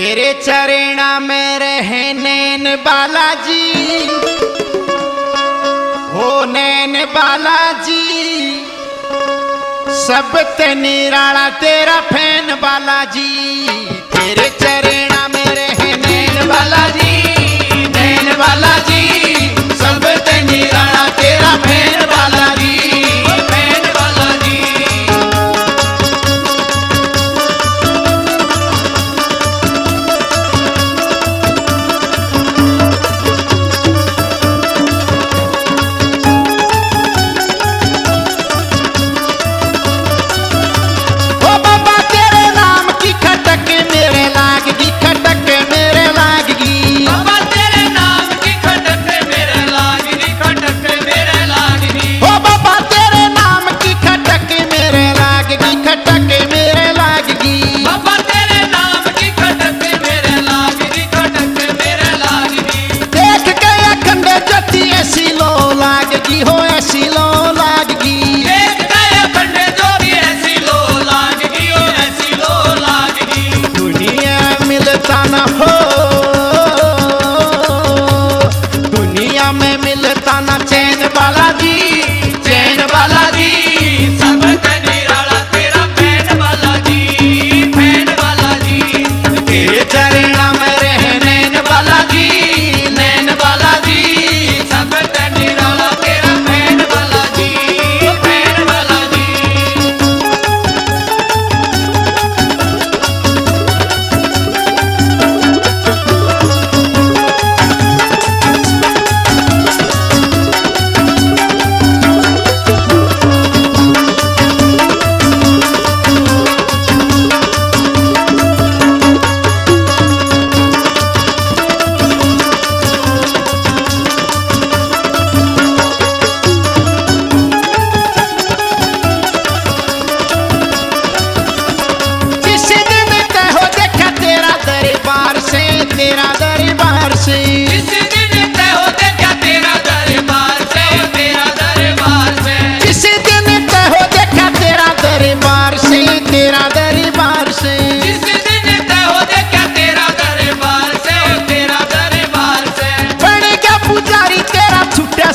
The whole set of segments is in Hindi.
तेरे चरणा में रहे नैन बालाजी, हो नैन बालाजी, सब ते निराला तेरा फैन बालाजी। तेरे चरणा में रहे नैन बालाजी, नैन बालाजी, सब ते निराला तेरा फैन बालाजी, फैन बालाजी।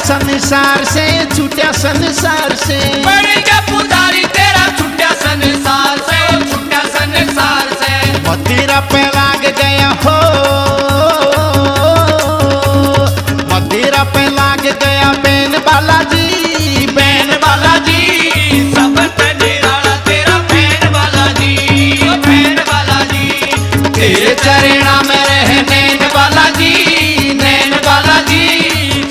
संसार से छूटा, संसार से बढ़ेगा पुजारी तेरा छूटा संसार से, छूटा संसार से। मदिरा पे लाग गया हो, मदिरा पे लाग गया बैन बालाजी, बैन बालाजी, सब ते निराला तेरा फैन बालाजी, फैन बालाजी। तेरे चरणा में रहे नैन बालाजी, नैन बालाजी,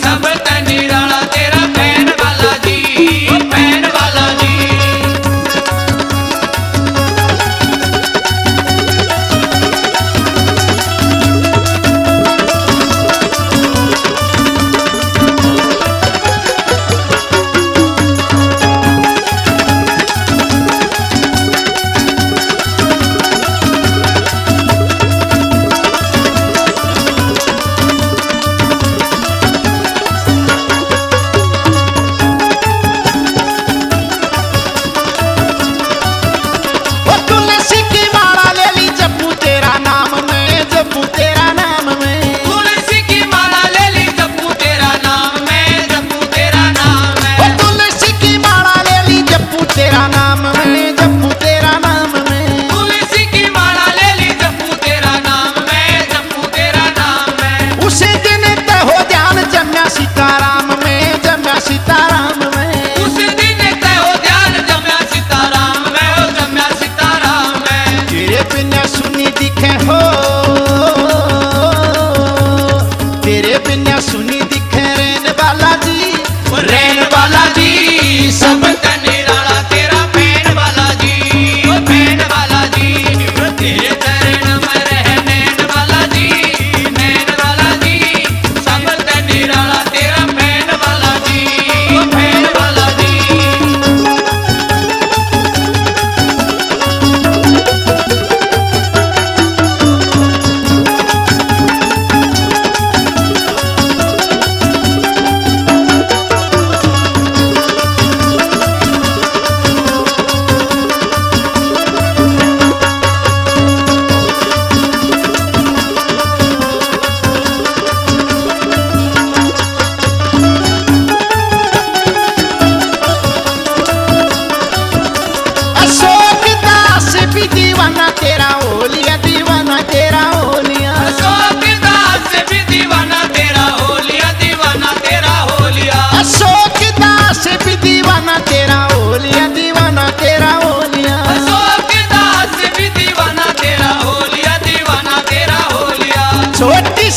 सब ते निराला तेरा फैन बालाजी, फैन बालाजी।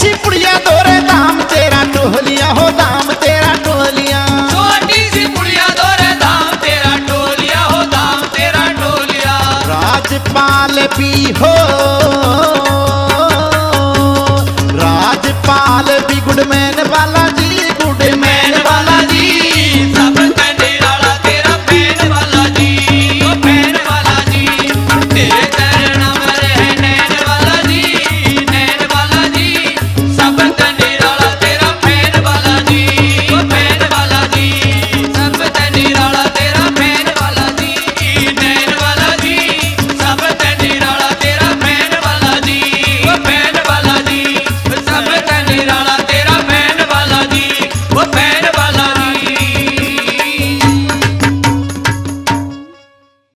ऐसी पुड़िया दो